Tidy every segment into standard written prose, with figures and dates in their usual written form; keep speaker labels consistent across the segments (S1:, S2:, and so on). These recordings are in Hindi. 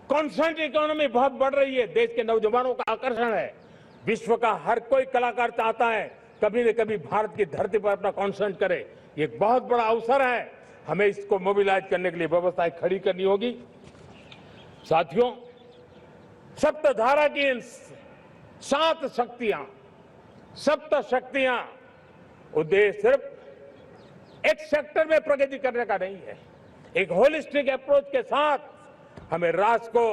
S1: कॉन्स्टेंट इकोनॉमी बहुत बढ़ रही है, देश के नौजवानों का आकर्षण है। विश्व का हर कोई कलाकार चाहता है कभी न कभी भारत की धरती पर अपना कॉन्सर्ट करे। ये एक बहुत बड़ा अवसर है, हमें इसको मोबिलाइज करने के लिए व्यवस्थाएं खड़ी करनी होगी। साथियों, सप्तधारा की इन 7 शक्तियां, सप्त शक्तियां, उद्देश्य सिर्फ एक सेक्टर में प्रगति करने का नहीं है। एक होलिस्टिक अप्रोच के साथ हमें राष्ट्र को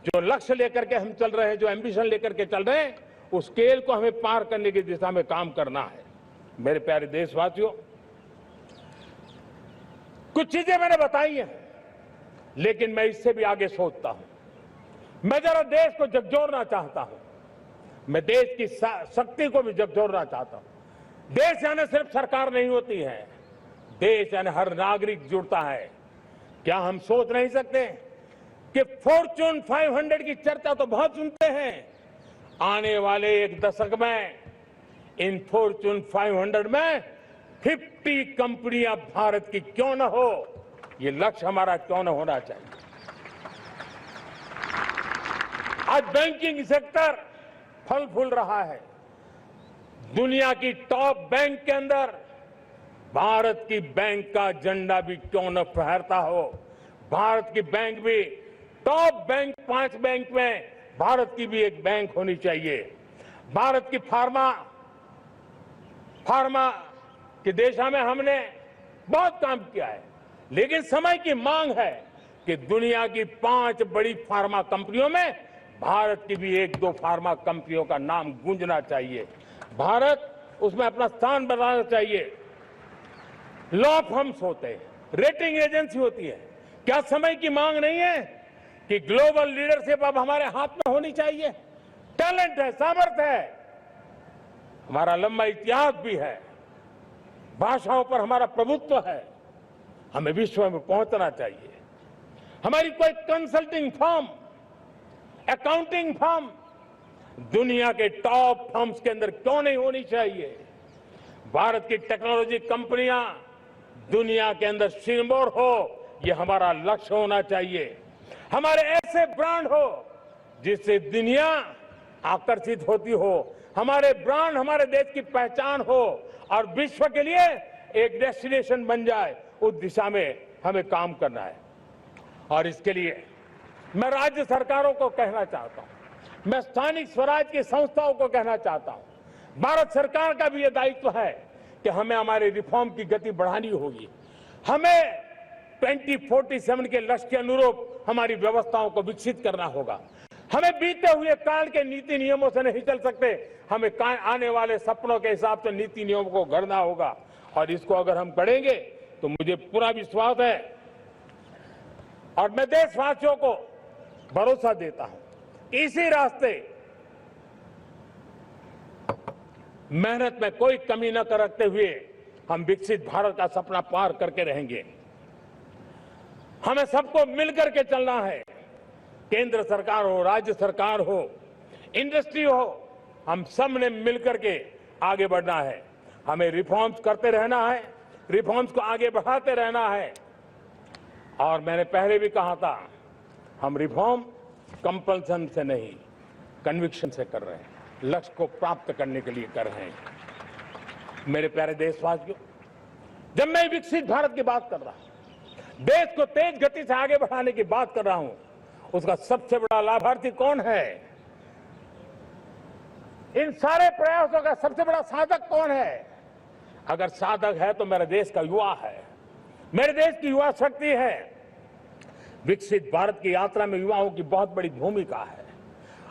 S1: जो लक्ष्य लेकर के हम चल रहे हैं, जो एम्बिशन लेकर के चल रहे हैं, उस स्केल को हमें पार करने की दिशा में काम करना है। मेरे प्यारे देशवासियों, कुछ चीजें मैंने बताई हैं, लेकिन मैं इससे भी आगे सोचता हूं। मैं जरा देश को झकझोरना चाहता हूं, मैं देश की शक्ति को भी झकझोरना चाहता हूं। देश यानी सिर्फ सरकार नहीं होती है, देश यानी हर नागरिक जुड़ता है। क्या हम सोच नहीं सकते कि फॉर्च्यून 500 की चर्चा तो बहुत सुनते हैं, आने वाले एक दशक में इन फॉर्च्यून 500 में 50 कंपनियां भारत की क्यों न हो, ये लक्ष्य हमारा क्यों न होना चाहिए। आज बैंकिंग सेक्टर फल फूल रहा है। दुनिया की टॉप बैंक के अंदर भारत की बैंक का झंडा भी क्यों न फहरता हो। भारत की बैंक भी टॉप बैंक 5 बैंक में भारत की भी एक बैंक होनी चाहिए। भारत की फार्मा की दिशा में हमने बहुत काम किया है, लेकिन समय की मांग है कि दुनिया की 5 बड़ी फार्मा कंपनियों में भारत की भी 1-2 फार्मा कंपनियों का नाम गूंजना चाहिए। भारत उसमें अपना स्थान बनाना चाहिए। लॉ फर्म्स होते हैं, रेटिंग एजेंसी होती है। क्या समय की मांग नहीं है कि ग्लोबल लीडरशिप अब हमारे हाथ में होनी चाहिए? टैलेंट है, सामर्थ्य है, हमारा लंबा इतिहास भी है, भाषाओं पर हमारा प्रभुत्व है, हमें विश्व में पहुंचना चाहिए। हमारी कोई कंसल्टिंग फर्म, अकाउंटिंग फर्म दुनिया के टॉप फर्म्स के अंदर क्यों नहीं होनी चाहिए? भारत की टेक्नोलॉजी कंपनियां दुनिया के अंदर सिरमौर हो, ये हमारा लक्ष्य होना चाहिए। हमारे ऐसे ब्रांड हो जिससे दुनिया आकर्षित होती हो, हमारे ब्रांड हमारे देश की पहचान हो और विश्व के लिए एक डेस्टिनेशन बन जाए, उस दिशा में हमें काम करना है। और इसके लिए मैं राज्य सरकारों को कहना चाहता हूं, मैं स्थानिक स्वराज की संस्थाओं को कहना चाहता हूं, भारत सरकार का भी यह दायित्व है कि हमें हमारे रिफॉर्म की गति बढ़ानी होगी। हमें 2047 के लक्ष्य के अनुरूप हमारी व्यवस्थाओं को विकसित करना होगा। हमें बीते हुए काल के नीति नियमों से नहीं चल सकते, हमें आने वाले सपनों के हिसाब से नीति नियमों को गढ़ना होगा। और इसको अगर हम करेंगे तो मुझे पूरा विश्वास है और मैं देशवासियों को भरोसा देता हूं, इसी रास्ते मेहनत में कोई कमी न करते हुए हम विकसित भारत का सपना पार करके रहेंगे। हमें सबको मिलकर के चलना है, केंद्र सरकार हो, राज्य सरकार हो, इंडस्ट्री हो, हम सब ने मिलकर के आगे बढ़ना है। हमें रिफॉर्म्स करते रहना है, रिफॉर्म्स को आगे बढ़ाते रहना है। और मैंने पहले भी कहा था, हम रिफॉर्म कंपल्सन से नहीं, कन्विक्शन से कर रहे हैं, लक्ष्य को प्राप्त करने के लिए कर रहे हैं। मेरे प्यारे देशवासियों, जब मैं विकसित भारत की बात कर रहा हूं, देश को तेज गति से आगे बढ़ाने की बात कर रहा हूं, उसका सबसे बड़ा लाभार्थी कौन है? इन सारे प्रयासों का सबसे बड़ा साधक कौन है? अगर साधक है तो मेरे देश का युवा है, मेरे देश की युवा शक्ति है। विकसित भारत की यात्रा में युवाओं की बहुत बड़ी भूमिका है।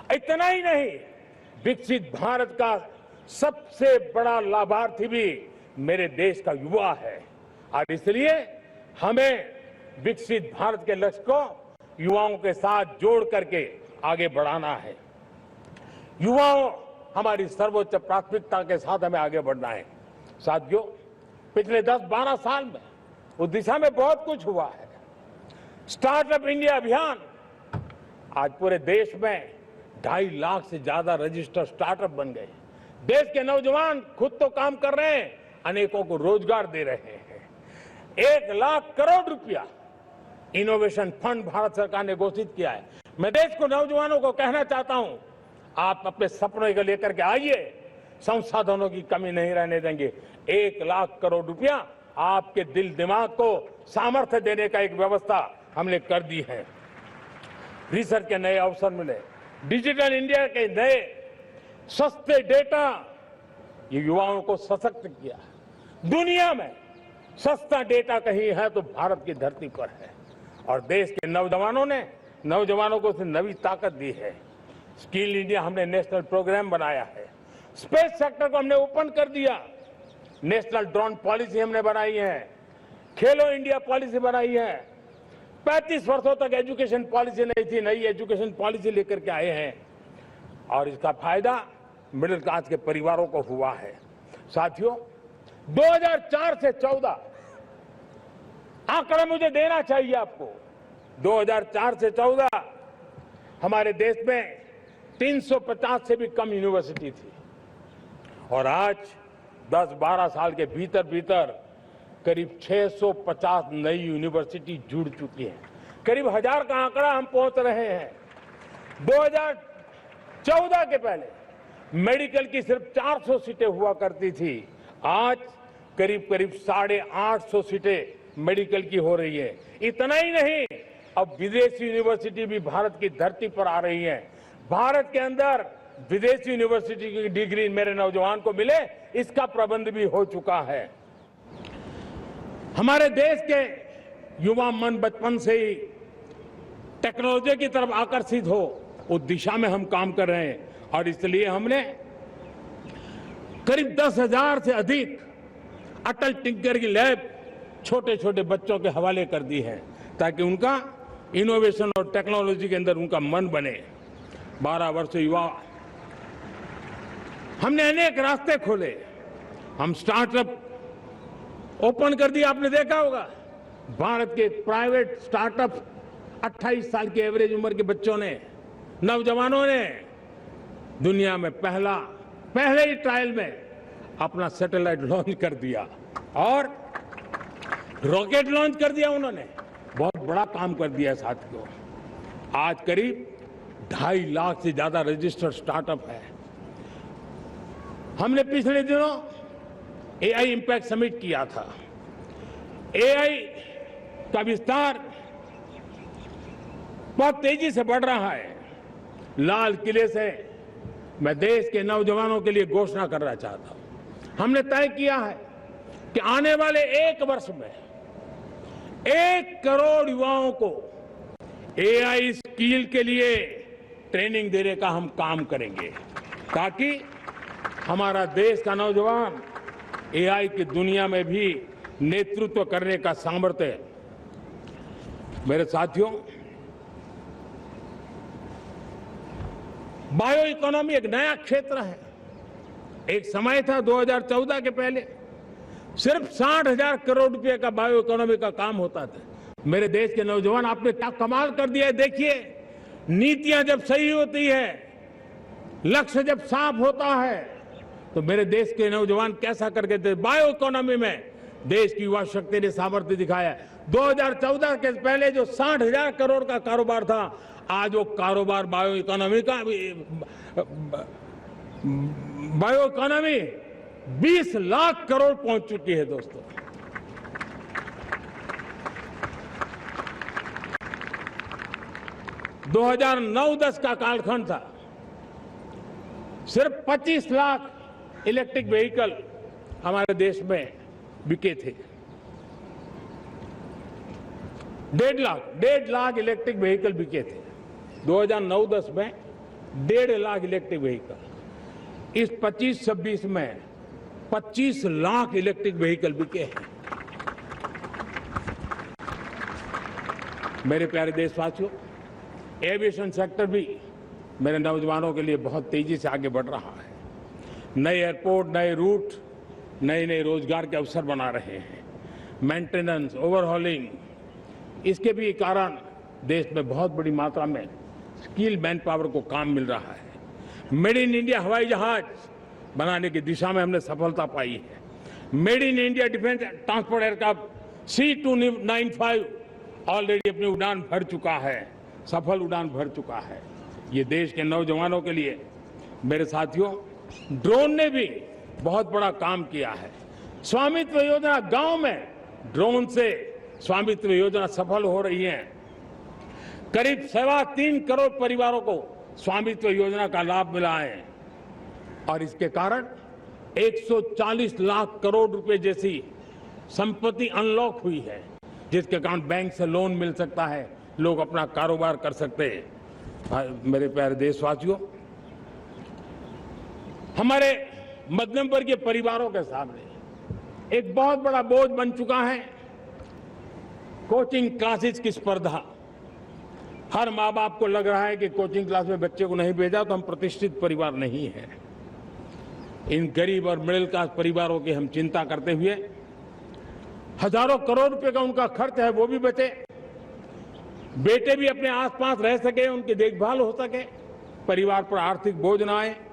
S1: इतना ही नहीं, विकसित भारत का सबसे बड़ा लाभार्थी भी मेरे देश का युवा है। और इसलिए हमें विकसित भारत के लक्ष्य को युवाओं के साथ जोड़ करके आगे बढ़ाना है। युवाओं हमारी सर्वोच्च प्राथमिकता के साथ हमें आगे बढ़ना है। साथियों, पिछले 10-12 साल में उस दिशा में बहुत कुछ हुआ है। स्टार्टअप इंडिया अभियान, आज पूरे देश में 2.5 लाख से ज्यादा रजिस्टर्ड स्टार्टअप बन गए। देश के नौजवान खुद तो काम कर रहे हैं, अनेकों को रोजगार दे रहे हैं। 1 लाख करोड़ रुपया इनोवेशन फंड भारत सरकार ने घोषित किया है। मैं देश को, नौजवानों को कहना चाहता हूं, आप अपने सपनों को लेकर के आइए, संसाधनों की कमी नहीं रहने देंगे। 1 लाख करोड़ रुपया आपके दिल दिमाग को सामर्थ्य देने का एक व्यवस्था हमने कर दी है। रिसर्च के नए अवसर मिले, डिजिटल इंडिया के नए सस्ते डेटा, ये युवाओं को सशक्त किया। दुनिया में सस्ता डेटा कहीं है तो भारत की धरती पर है, और देश के नौजवानों को उसने नई ताकत दी है। स्किल इंडिया हमने नेशनल प्रोग्राम बनाया है, स्पेस सेक्टर को हमने ओपन कर दिया, नेशनल ड्रोन पॉलिसी हमने बनाई है, खेलो इंडिया पॉलिसी बनाई है। 35 वर्षों तक एजुकेशन पॉलिसी नहीं थी, नई एजुकेशन पॉलिसी लेकर के आए हैं, और इसका फायदा मिडिल क्लास के परिवारों को हुआ है। साथियों, 2004 से 14 आंकड़ा मुझे देना चाहिए आपको। 2004 से 14 हमारे देश में 350 से भी कम यूनिवर्सिटी थी, और आज 10-12 साल के भीतर भीतर करीब 650 नई यूनिवर्सिटी जुड़ चुकी हैं। करीब 1000 का आंकड़ा हम पहुंच रहे हैं। 2014 के पहले मेडिकल की सिर्फ 400 सीटें हुआ करती थी, आज करीब 850 सीटें मेडिकल की हो रही है। इतना ही नहीं, अब विदेशी यूनिवर्सिटी भी भारत की धरती पर आ रही है। भारत के अंदर विदेशी यूनिवर्सिटी की डिग्री मेरे नौजवान को मिले, इसका प्रबंध भी हो चुका है। हमारे देश के युवा मन बचपन से ही टेक्नोलॉजी की तरफ आकर्षित हो, उस दिशा में हम काम कर रहे हैं, और इसलिए हमने करीब 10,000 से अधिक अटल टिंकरिंग लैब छोटे छोटे बच्चों के हवाले कर दी है, ताकि उनका इनोवेशन और टेक्नोलॉजी के अंदर उनका मन बने। 12 वर्ष युवा, हमने अनेक रास्ते खोले। हम स्टार्टअप ओपन कर दिया, आपने देखा होगा। भारत के प्राइवेट स्टार्टअप 28 साल की एवरेज उम्र के बच्चों ने, नौजवानों ने दुनिया में पहले ही ट्रायल में अपना सैटेलाइट लॉन्च कर दिया और रॉकेट लॉन्च कर दिया। उन्होंने बहुत बड़ा काम कर दिया साथियों। आज करीब 2.5 लाख से ज्यादा रजिस्टर्ड स्टार्टअप है। हमने पिछले दिनों एआई इंपैक्ट समिट किया था। एआई का विस्तार बहुत तेजी से बढ़ रहा है। लाल किले से मैं देश के नौजवानों के लिए घोषणा करना चाहता हूं। हमने तय किया है कि आने वाले 1 वर्ष में 1 करोड़ युवाओं को एआई स्किल के लिए ट्रेनिंग देने का हम काम करेंगे, ताकि हमारा देश का नौजवान एआई की दुनिया में भी नेतृत्व करने का सामर्थ्य। मेरे साथियों, बायो इकोनॉमी एक नया क्षेत्र है। एक समय था 2014 के पहले सिर्फ 60,000 करोड़ रुपए का बायो इकोनॉमी का काम होता था। मेरे देश के नौजवान, आपने क्या कमाल कर दिया है। देखिए, नीतियां जब सही होती है, लक्ष्य जब साफ होता है, तो मेरे देश के नौजवान कैसा करके थे। बायो इकोनॉमी में देश की युवा शक्ति ने सामर्थ्य दिखाया। 2014 के पहले जो 60,000 करोड़ का कारोबार था, आज वो कारोबार बायो इकोनॉमी 20 लाख करोड़ पहुंच चुकी है। दोस्तों, दो 2009-10 का कालखंड था, सिर्फ 25 लाख इलेक्ट्रिक व्हीकल हमारे देश में बिके थे। 1.5 लाख इलेक्ट्रिक व्हीकल बिके थे 2009-10 में। 1.5 लाख इलेक्ट्रिक व्हीकल। इस 25-26 में 25 लाख इलेक्ट्रिक व्हीकल बिके हैं। मेरे प्यारे देशवासियों, एविएशन सेक्टर भी मेरे नौजवानों के लिए बहुत तेजी से आगे बढ़ रहा है। नए एयरपोर्ट, नए रूट, नए रोजगार के अवसर बना रहे हैं। मेंटेनेंस, ओवरहॉलिंग, इसके भी कारण देश में बहुत बड़ी मात्रा में स्किल मैन पावर को काम मिल रहा है। मेड इन इंडिया हवाई जहाज बनाने की दिशा में हमने सफलता पाई है। Made in India defence transport aircraft C295 already अपनी उड़ान भर चुका है, सफल उड़ान भर चुका है। ये देश के नौजवानों के लिए, मेरे साथियों, ड्रोन ने भी बहुत बड़ा काम किया है। स्वामित्व योजना गांव में ड्रोन से स्वामित्व योजना सफल हो रही है। करीब 3.25 करोड़ परिवारों को स्वामित्व योजना का लाभ मिला है और इसके कारण 140 लाख करोड़ रुपए जैसी संपत्ति अनलॉक हुई है, जिसके कारण बैंक से लोन मिल सकता है, लोग अपना कारोबार कर सकते हैं। मेरे प्यारे देशवासियों, हमारे मध्यम वर्गीय परिवारों के सामने एक बहुत बड़ा बोझ बन चुका है कोचिंग क्लासेस की स्पर्धा। हर माँ बाप को लग रहा है कि कोचिंग क्लास में बच्चे को नहीं भेजा तो हम प्रतिष्ठित परिवार नहीं है। इन गरीब और मिडिल क्लास परिवारों की हम चिंता करते हुए हजारों करोड़ रुपए का उनका खर्च है वो भी बचे, बेटे भी अपने आसपास रह सके, उनकी देखभाल हो सके, परिवार पर आर्थिक बोझ न आए।